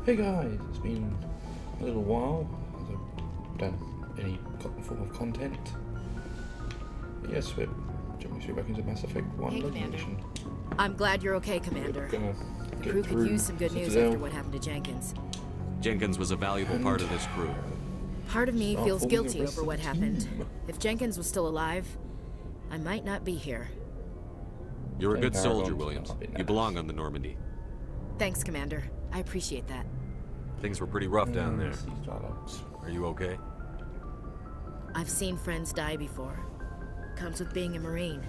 Hey guys, it's been a little while as I've done any form of content. But yes, we're jumping straight back into Mass Effect 1 Hey, Learning Commander. Mission. I'm glad you're okay, Commander. The crew could use some good news Citadel. after what happened to Jenkins. Jenkins was a valuable part of this crew. Part of me Start feels forming the guilty rest over of what the happened. team. If Jenkins was still alive, I might not be here. You're a good Paragon soldier, is Williams. not been You nice. belong on the Normandy. Thanks, Commander. I appreciate that. Things were pretty rough down there. These dialogues. Are you okay? I've seen friends die before. Comes with being a Marine.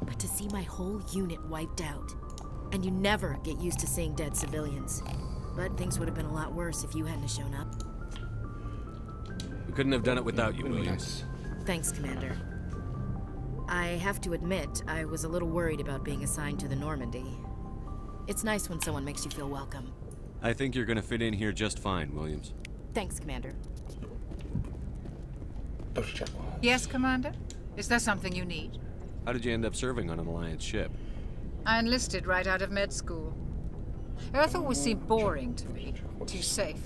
But to see my whole unit wiped out, and you never get used to seeing dead civilians. But things would have been a lot worse if you hadn't shown up. We couldn't have done it without you, Really Williams. nice. Thanks, Commander. I have to admit, I was a little worried about being assigned to the Normandy. It's nice when someone makes you feel welcome. I think you're gonna fit in here just fine, Williams. Thanks, Commander. Dr. Chapel. Yes, Commander? Is there something you need? How did you end up serving on an Alliance ship? I enlisted right out of med school. Earth always seemed boring to me. Too safe,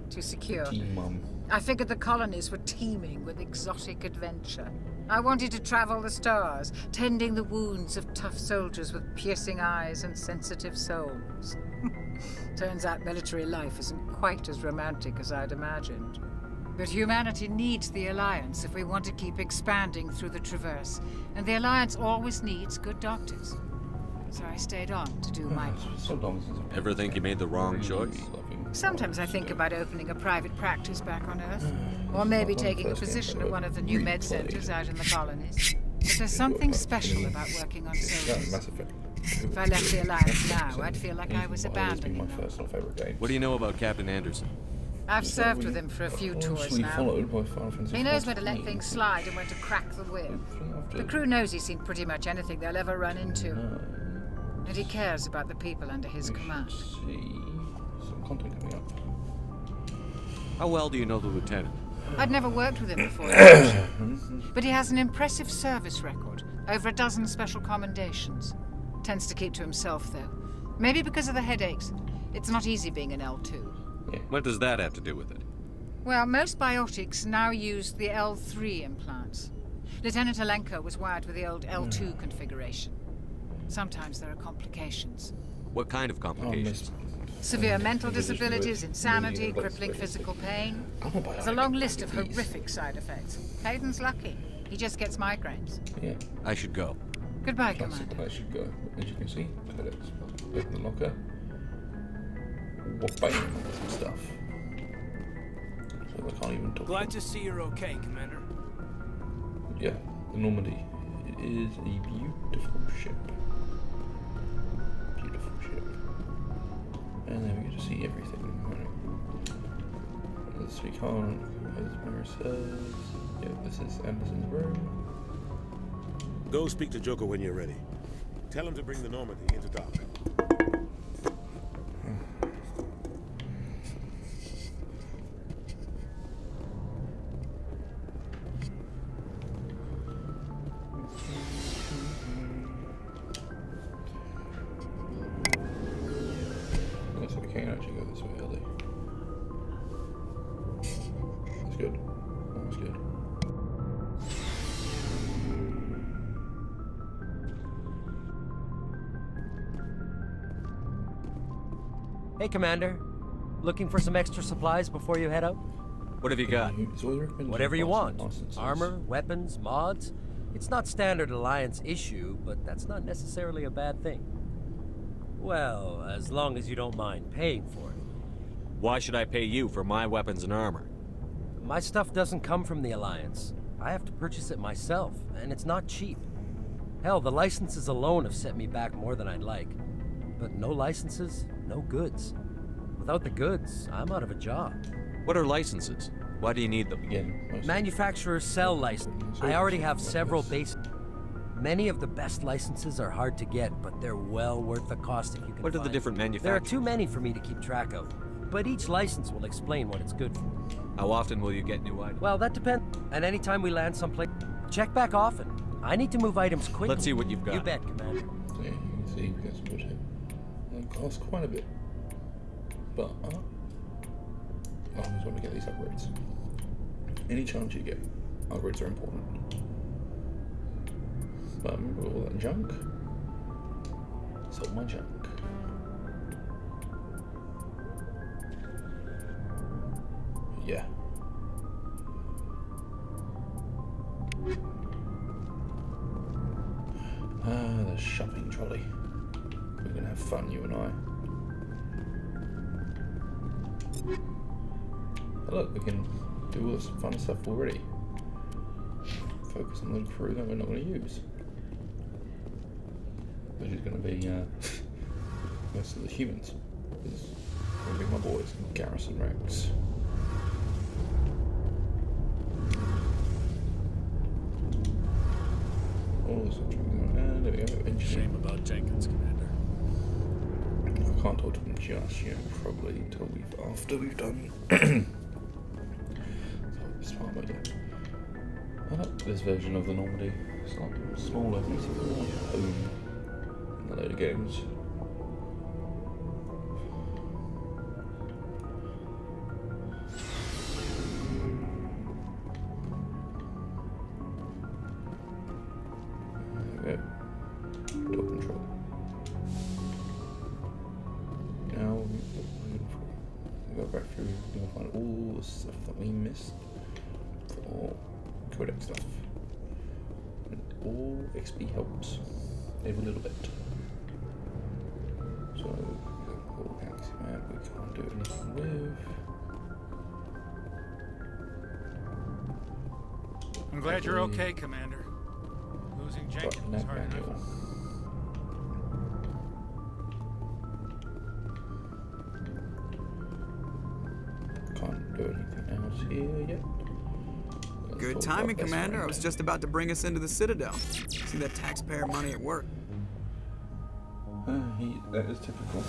too secure. Team Mum. I figured the colonies were teeming with exotic adventure. I wanted to travel the stars, tending the wounds of tough soldiers with piercing eyes and sensitive souls. Turns out military life isn't quite as romantic as I'd imagined. But humanity needs the Alliance if we want to keep expanding through the Traverse. And the Alliance always needs good doctors. So I stayed on to do my part. So long since I've Ever think you made the wrong choice? Sometimes I think about opening a private practice back on Earth. Or maybe taking a position at one of the new med centers out in the colonies. But there's something special about working on soldiers. Mass Effect. If I left the Alliance now, I'd feel like I was It's abandoning my them. personal favourite game. What do you know about Captain Anderson? I've served with him for a few tours now. Followed by Final Fantasy He knows when to let 14. things slide and when to crack the whip. After The crew knows he's seen pretty much anything they'll ever run into. And he cares about the people under his command. see some content coming up. How well do you know the lieutenant? I'd never worked with him before, but he has an impressive service record, over a dozen special commendations. Tends to keep to himself, though. Maybe because of the headaches. It's not easy being an L2. Yeah. What does that have to do with it? Well, most biotics now use the L3 implants. Lieutenant Alenko was wired with the old L2 configuration. Sometimes there are complications. What kind of complications? Severe mental disabilities, insanity, crippling physical pain. There's a long list of horrific side effects. Hayden's lucky. He just gets migraines. Yeah. I should go. Goodbye, Classic. Commander. I should go. As you can see, credits. Open the locker. What bang? Some stuff. So I can't even talk. Glad to see you're okay, Commander. Yeah, the Normandy. It is a beautiful ship. Beautiful ship. And then we get to see everything. Let's speak on, as Mary says. Yeah, this is Anderson's room. Go speak to Joker when you're ready. Tell him to bring the Normandy into dock. Looks like we can't actually go this way, Ellie. That's good. That's good. Hey, Commander. Looking for some extra supplies before you head out? What have you got? It's always recommended Whatever you want. licenses. Armor, weapons, mods. It's not standard Alliance issue, but that's not necessarily a bad thing. Well, as long as you don't mind paying for it. Why should I pay you for my weapons and armor? My stuff doesn't come from the Alliance. I have to purchase it myself, and it's not cheap. Hell, the licenses alone have set me back more than I'd like. But no licenses, no goods. Without the goods, I'm out of a job. What are licenses? Why do you need them? Again, most Manufacturers sell licenses. I already have several basic. Many of the best licenses are hard to get, but they're well worth the cost if you can What are the find different them. There are manufacturers? too many for me to keep track of, but each license will explain what it's good for. How often will you get new items? Well, that depends. And anytime we land someplace, check back often. I need to move items quickly. Let's see what you've got. You bet, Commander. yeah, you can see because it would cost quite a bit. but I always want to get these upgrades. Any chance you get, upgrades are important. But remember all that junk? Sold my junk. Yeah. The shopping trolley. We're gonna have fun, you and I. Oh, look, we can do all this fun stuff already. Focus on the crew that we're not going to use. Which is going to be most of the humans. It's going to be my boys, Garrison Rex. Oh, there we go. Engineer. Shame about Jenkins, Commander. I can't talk to them just yet, probably until after we've done. Smart, but yeah. I like this version of the Normandy. It's like smaller, makes it more home in the later games. There we go. Door control. Now we go back through and find all the stuff that we missed. Or codex stuff. And all XP helps every little bit. So all galaxy map we can't do anything with. I'm glad you're okay, Commander. Losing Jenkins was hard enough. Can't do anything else here yet. Good timing, Commander. I was just about to bring us into the Citadel. See that taxpayer money at work. That is typical.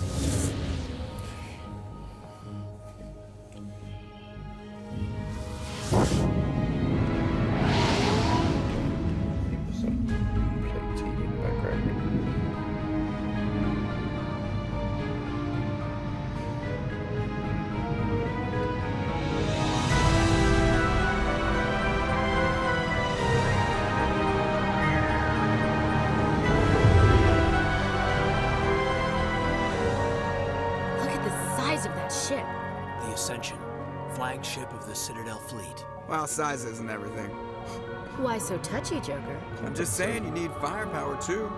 There's some plate TV in the background. Ship. The Ascension, flagship of the Citadel fleet. Well, size isn't everything. Why so touchy, Joker? I'm just saying you need firepower, too.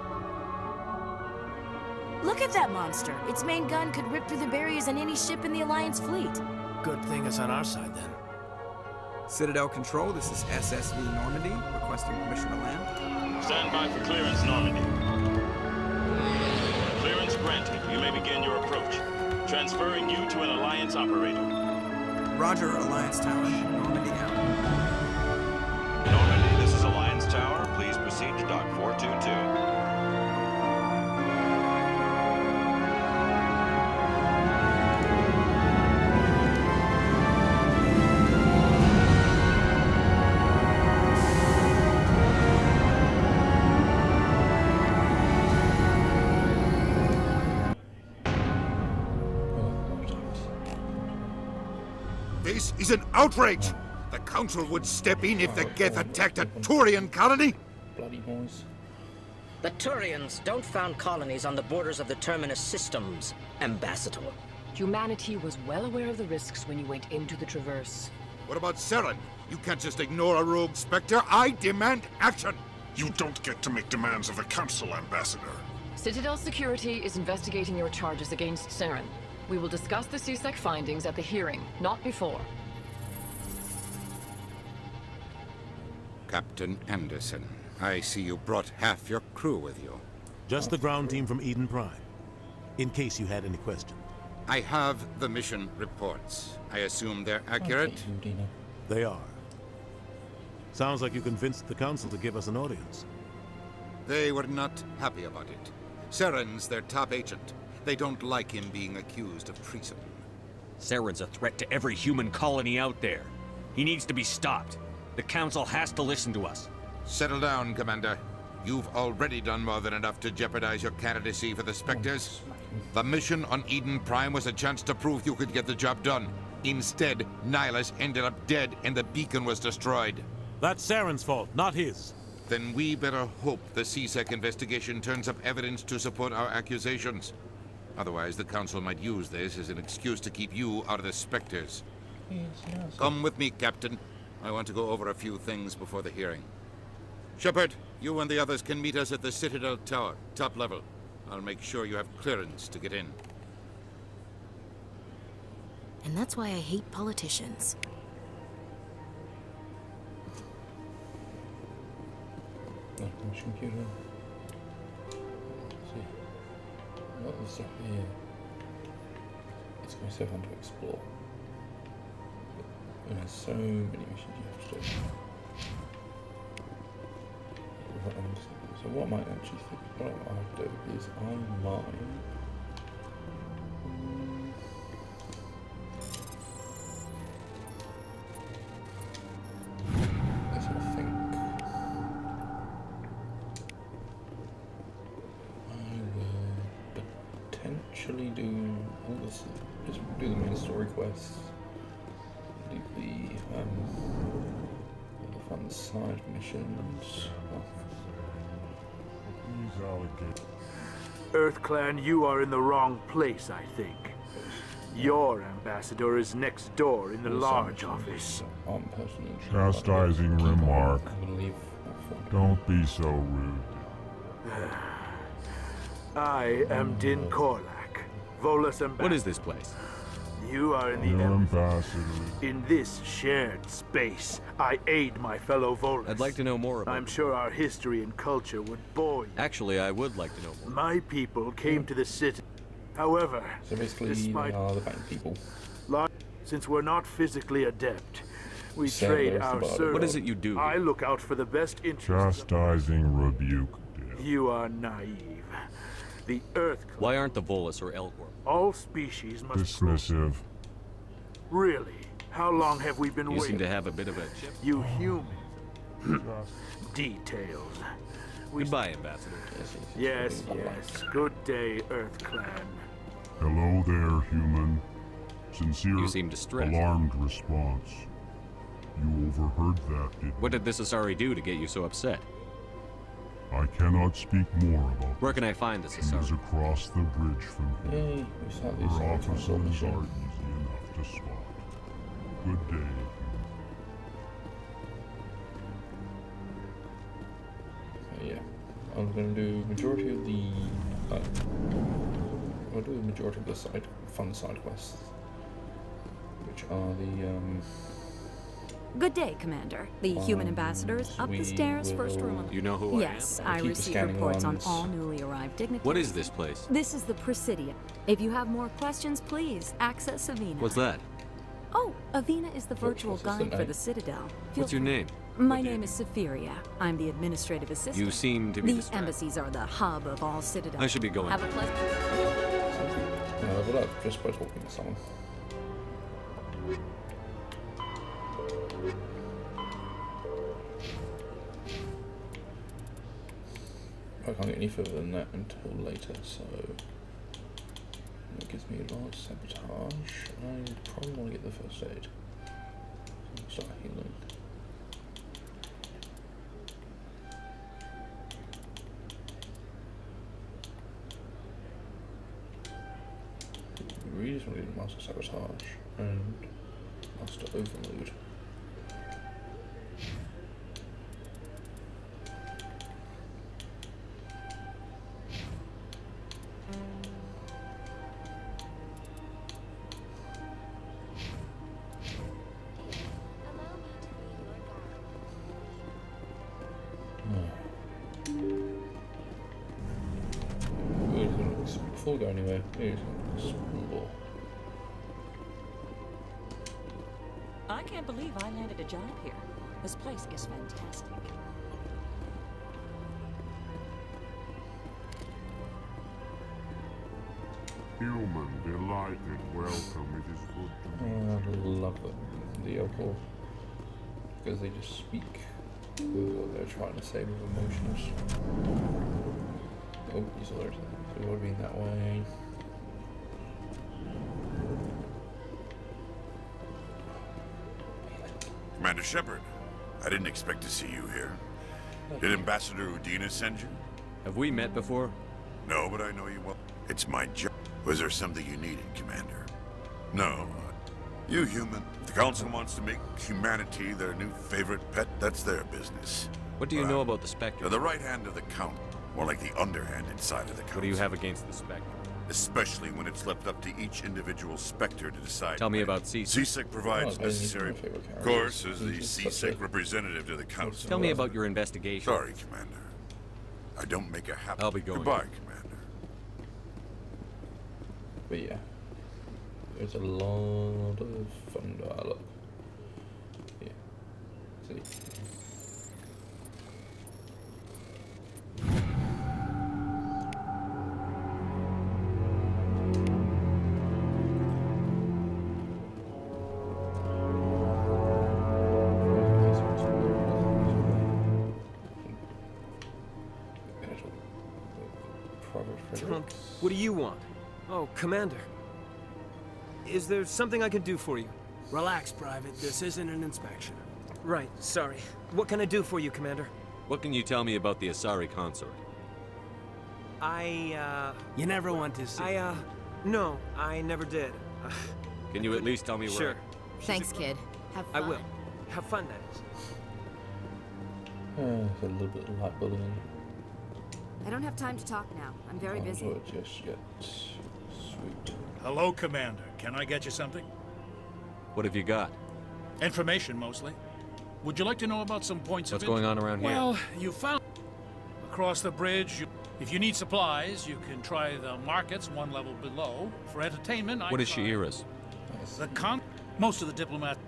Look at that monster. Its main gun could rip through the barriers in any ship in the Alliance fleet. Good thing it's on our side, then. Citadel Control, this is SSV Normandy, requesting permission to land. Stand by for clearance, Normandy. Clearance granted. You may begin your approach. Transferring you to an Alliance operator. Roger, Alliance Tower. Normandy out. Normandy, this is Alliance Tower. Please proceed to Dock 422. This is an outrage! The Council would step in if the Geth attacked a Turian colony! Bloody boys. The Turians don't found colonies on the borders of the Terminus systems, Ambassador. Humanity was well aware of the risks when you went into the Traverse. What about Saren? You can't just ignore a rogue Spectre. I demand action! You don't get to make demands of the Council, Ambassador. Citadel Security is investigating your charges against Saren. We will discuss the CSEC findings at the hearing, not before. Captain Anderson, I see you brought half your crew with you. Just the ground team from Eden Prime, in case you had any questions. I have the mission reports. I assume they're accurate? They are. Sounds like you convinced the Council to give us an audience. They were not happy about it. Saren's their top agent. They don't like him being accused of treason. Saren's a threat to every human colony out there. He needs to be stopped. The Council has to listen to us. Settle down, Commander. You've already done more than enough to jeopardize your candidacy for the Spectres. The mission on Eden Prime was a chance to prove you could get the job done. Instead, Nihilus ended up dead and the beacon was destroyed. That's Saren's fault, not his. Then we better hope the CSEC investigation turns up evidence to support our accusations. Otherwise, the Council might use this as an excuse to keep you out of the Spectres. Yes. Come with me, Captain. I want to go over a few things before the hearing. Shepard, you and the others can meet us at the Citadel Tower, top level. I'll make sure you have clearance to get in. And that's why I hate politicians. Which computer? Let's see. What is up here? It's going to say fun to explore. There's so many missions you have to do. So what I might actually think, what I'll do is I might... Let's have a think. I will potentially do all this, just do the main story quests, do the fun side missions. EarthClan, you are in the wrong place, I think. Your ambassador is next door in the large office. Chastising remark. Don't be so rude. I am Din Korlak, Volus ambassador. What is this place? You are in the ambassador. In this shared space, I aid my fellow Volus. I'd like to know more about I'm sure our history and culture would bore you. Actually, I would like to know more. My people came to the city. However, so basically, despite they are the bank people. Since we're not physically adept, we trade our service. What is it you do? I look out for the best interests. Chastising rebuke. You are naive. The Earth. Why aren't the Volus or Elcor? All species must. Dismissive. Really? How long have we been waiting? You seem to have a bit of a chip. You human. Details. Goodbye, Ambassador. Yes. Good day, EarthClan. Hello there, human. Sincere, you seem distressed. Alarmed response. You overheard that, didn't you? What did this Asari do to get you so upset? I cannot speak more about Where can I find this Asari? He is across the bridge from here. Her offices are easy enough to spot. Good day. Yeah, I'm going to do majority of the... I'll do the majority of the fun side quests, which are the... Good day, Commander. The human ambassador is up the stairs, first room on the... You know who I am? Yes, I receive reports on all newly arrived dignitaries. What is this place? This is the Presidium. If you have more questions, please access Avina. What's that? Oh, Avina is the virtual guide for the Citadel. What's your name? My name is Safiria. I'm the administrative assistant. You seem to be The embassies are the hub of all Citadel. I should be going. Have a pleasant... level up just by talking to someone. I can't get any further than that until later, so that gives me advanced sabotage. I probably want to get the first aid. So start healing. We really just want to get master sabotage and master overload. Before we go anywhere, here's explore. I can't believe I landed a job here. This place is fantastic. Human, delighted, welcome. It is good to meet I love the Elcor, because they just speak with what they're trying to say with emotions. Oh, he's alerted. So we would have been that way. Shepard, I didn't expect to see you here. Did Ambassador Udina send you? Have we met before? No, but I know you well. It's my job. Was there something you needed, Commander? No. You human. If the Council wants to make humanity their new favorite pet, that's their business. What do you know about the Spectre? They're the right hand of the Count. More like the underhanded side of the Council. What do you have against the Spectre? Especially when it's left up to each individual Spectre to decide. Tell me about CSEC. CSEC provides necessary... Of course, as the CSEC representative to the Council. Tell me about your investigation. Sorry, Commander. I don't make a habit. I'll be going. Goodbye, Commander. But yeah, there's a lot of fun dialogue. Yeah. See. What do you want? Oh, Commander. Is there something I can do for you? Relax, Private. This isn't an inspection. Right, sorry. What can I do for you, Commander? What can you tell me about the Asari consort? You never went to see. No, I never did. Can you at least tell me where? Sure. Thanks, kid. Have fun. I will. Have fun, that is. It's a little bit of light bullying. I don't have time to talk now. I'm very busy. Just yet. Sweet. Hello, Commander. Can I get you something? What have you got? Information, mostly. Would you like to know about some points What's of going on around here? Well, you found... Across the bridge, if you need supplies, you can try the markets one level below. For entertainment, What is Sha'ira's? Most of the diplomats...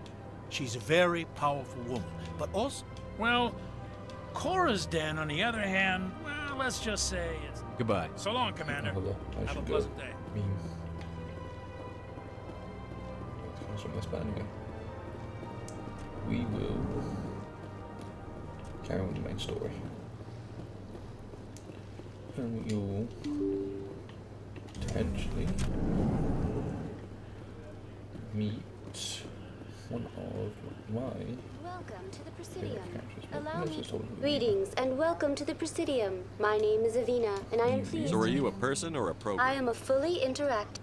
She's a very powerful woman, but also... Well, Cora's den, on the other hand, well, let's just say it's... Goodbye. So long, Commander. Have a pleasant day. We will carry on the main story. And we will potentially meet one of my Welcome to the Presidium. Allow me. Greetings and welcome to the Presidium. My name is Avina, and I am pleased. So are you a person or a program? I am a fully interactive.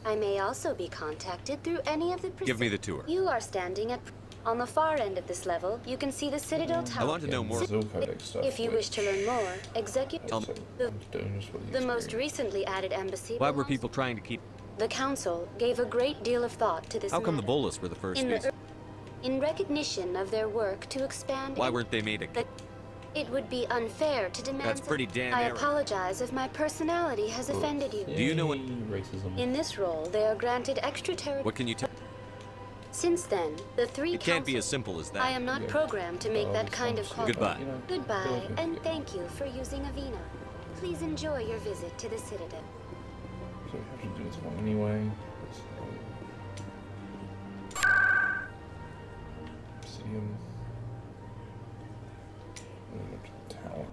I may also be contacted through any of the Give me the tour. You are standing at... On the far end of this level, you can see the Citadel Tower. I want to know more. If you wish to learn more, execute Tell me. the most recently added embassy. Why were people trying to keep... The Council gave a great deal of thought to this How come the matter. Bolus were the first species? In recognition of their work to expand... Why weren't they made a... It would be unfair to demand... That's pretty damn I arrogant. apologize if my personality has offended you. Do you know what... Racism. In this role, they are granted extra territory. What can you tell... Since then, the three It can't be as simple as that. I am not programmed to make that kind of call. Goodbye. Goodbye, and thank you for using Avina. Please enjoy your visit to the Citadel. So we have to do this one anyway. Presidium. Tower.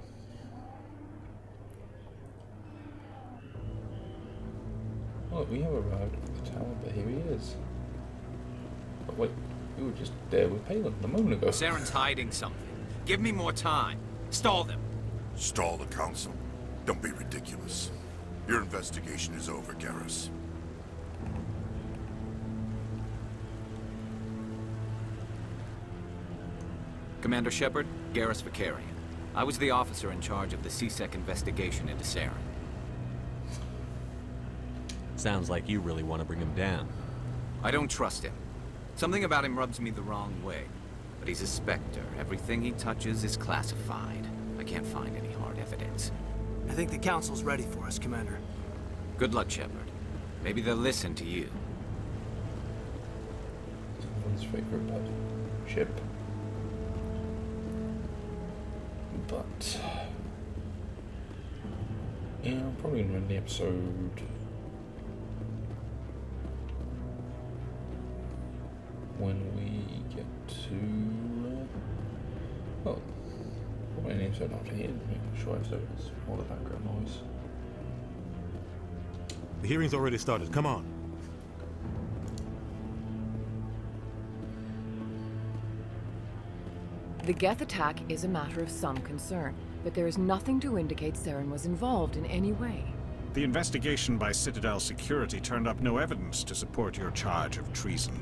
Oh, we have arrived at the tower, but here he is. But wait, we were just there with Palin a moment ago. Saren's hiding something. Give me more time. Stall them. Stall the Council? Don't be ridiculous. Your investigation is over, Garrus. Commander Shepard, Garrus Vicarian. I was the officer in charge of the CSEC investigation into Saren. Sounds like you really want to bring him down. I don't trust him. Something about him rubs me the wrong way. But he's a Spectre. Everything he touches is classified. I can't find any hard evidence. I think the Council's ready for us, Commander. Good luck, Shepard. Maybe they'll listen to you. Someone's favorite ship. But yeah, I'm probably gonna end the episode when we get to well, probably an episode after here. Short episode is all the background noise. The hearing's already started. Come on. The Geth attack is a matter of some concern, but there is nothing to indicate Saren was involved in any way. The investigation by Citadel security turned up no evidence to support your charge of treason.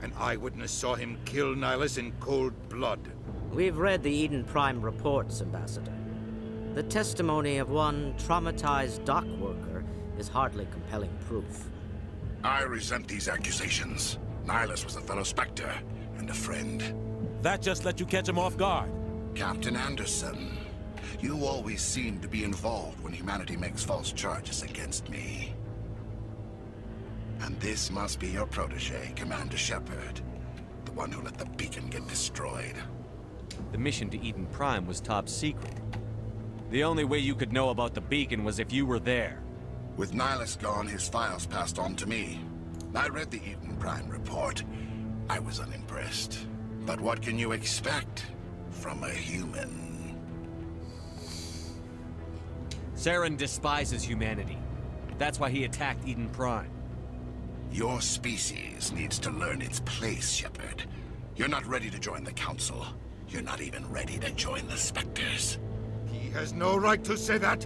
An eyewitness saw him kill Nihilus in cold blood. We've read the Eden Prime reports, Ambassador. The testimony of one traumatized dock worker is hardly compelling proof. I resent these accusations. Nihilus was a fellow Spectre and a friend. That just let you catch him off guard. Captain Anderson, you always seem to be involved when humanity makes false charges against me. And this must be your protege, Commander Shepard. The one who let the beacon get destroyed. The mission to Eden Prime was top secret. The only way you could know about the beacon was if you were there. With Nihilus gone, his files passed on to me. I read the Eden Prime report. I was unimpressed. But what can you expect from a human? Saren despises humanity. That's why he attacked Eden Prime. Your species needs to learn its place, Shepard. You're not ready to join the Council. You're not even ready to join the Spectres. He has no right to say that.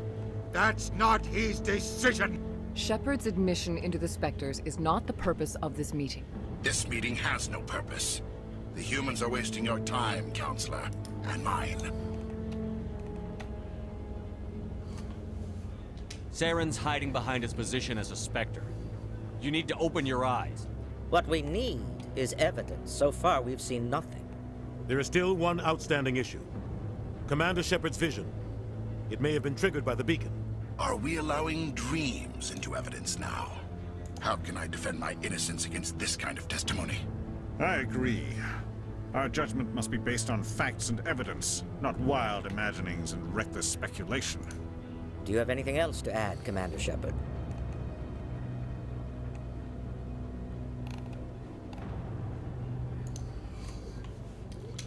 That's not his decision. Shepard's admission into the Spectres is not the purpose of this meeting. This meeting has no purpose. The humans are wasting your time, Counselor, and mine. Saren's hiding behind his position as a Spectre. You need to open your eyes. What we need is evidence. So far, we've seen nothing. There is still one outstanding issue. Commander Shepard's vision. It may have been triggered by the beacon. Are we allowing dreams into evidence now? How can I defend my innocence against this kind of testimony? I agree. Our judgment must be based on facts and evidence, not wild imaginings and reckless speculation. Do you have anything else to add, Commander Shepard?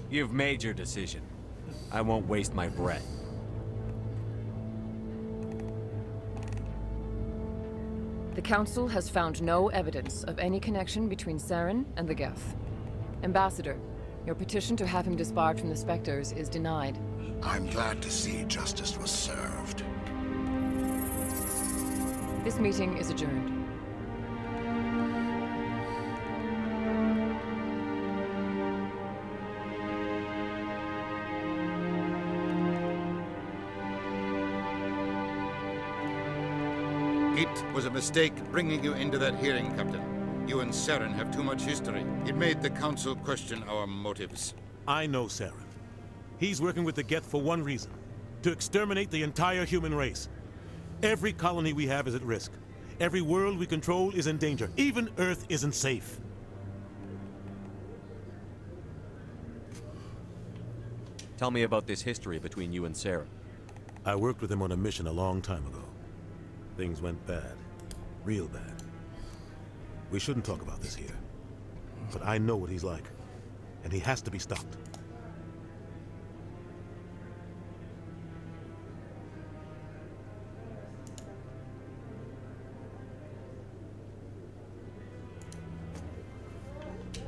You've made your decision. I won't waste my breath. The Council has found no evidence of any connection between Saren and the Geth. Ambassador, your petition to have him disbarred from the Spectres is denied. I'm glad to see justice was served. This meeting is adjourned. It was a mistake bringing you into that hearing, Captain. You and Saren have too much history. It made the Council question our motives. I know Saren. He's working with the Geth for one reason. To exterminate the entire human race. Every colony we have is at risk. Every world we control is in danger. Even Earth isn't safe. Tell me about this history between you and Saren. I worked with him on a mission a long time ago. Things went bad. Real bad. We shouldn't talk about this here. But I know what he's like. And he has to be stopped.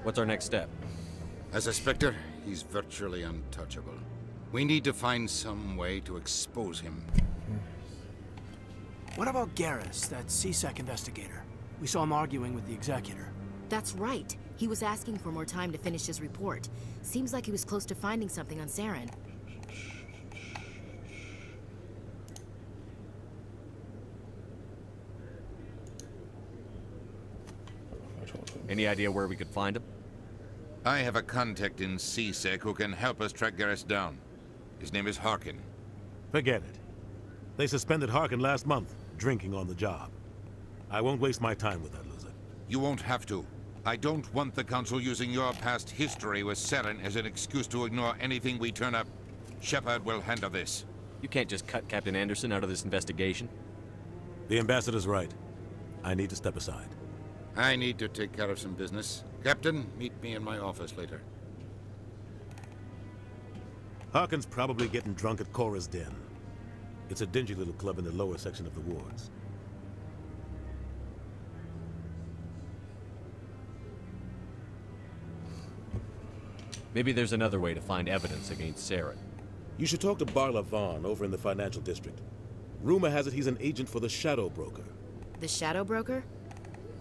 What's our next step? As a Spectre, he's virtually untouchable. We need to find some way to expose him. What about Garrus, that CSEC investigator? We saw him arguing with the Executor. That's right. He was asking for more time to finish his report. Seems like he was close to finding something on Saren. Any idea where we could find him? I have a contact in CSEC who can help us track Garrus down. His name is Harkin. Forget it. They suspended Harkin last month, drinking on the job. I won't waste my time with that loser. You won't have to. I don't want the Council using your past history with Saren as an excuse to ignore anything we turn up. Shepard will handle this. You can't just cut Captain Anderson out of this investigation. The Ambassador's right. I need to step aside. I need to take care of some business. Captain, meet me in my office later. Harkin's probably getting drunk at Cora's Den. It's a dingy little club in the lower section of the wards. Maybe there's another way to find evidence against Saren. You should talk to Barla Vaughn over in the financial district. Rumor has it he's an agent for the Shadow Broker. The Shadow Broker?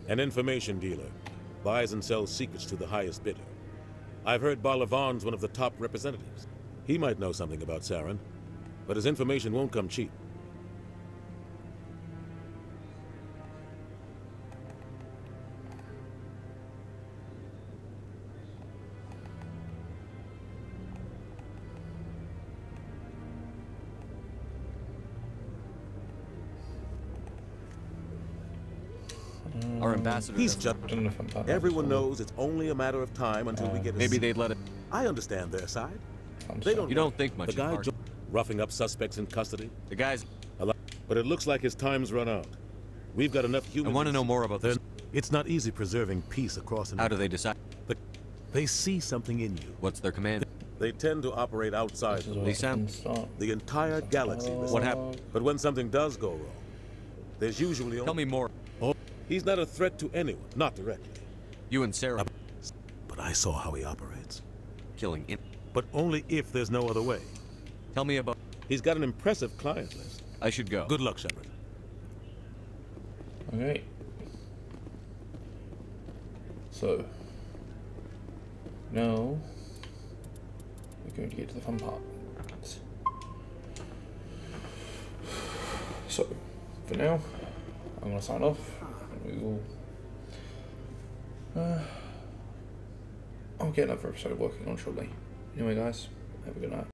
An information dealer. Buys and sells secrets to the highest bidder. I've heard Barla Vaughn's one of the top representatives. He might know something about Saren, but his information won't come cheap. Our ambassador. He's just. Everyone knows it's only a matter of time until we get. Maybe they'd let it. I understand their side. They don't. You don't think much the guy of roughing up suspects in custody. The guy's. But it looks like his time's run out. We've got enough humans. I want to know more about this. It's not easy preserving peace across. How do they decide? They see something in you. What's their command? They tend to operate outside. They sound. The entire galaxy. What happened? But when something does go wrong, there's usually. Tell me more. Oh, he's not a threat to anyone, not directly. You and Sarah. But I saw how he operates. Killing in. But only if there's no other way. Tell me about. He's got an impressive client list. I should go. Good luck, Shepard. Okay. So now we're going to get to the fun part. So for now, I'm going to sign off. And we will. I'll get another episode working on shortly. Anyway, guys, have a good night.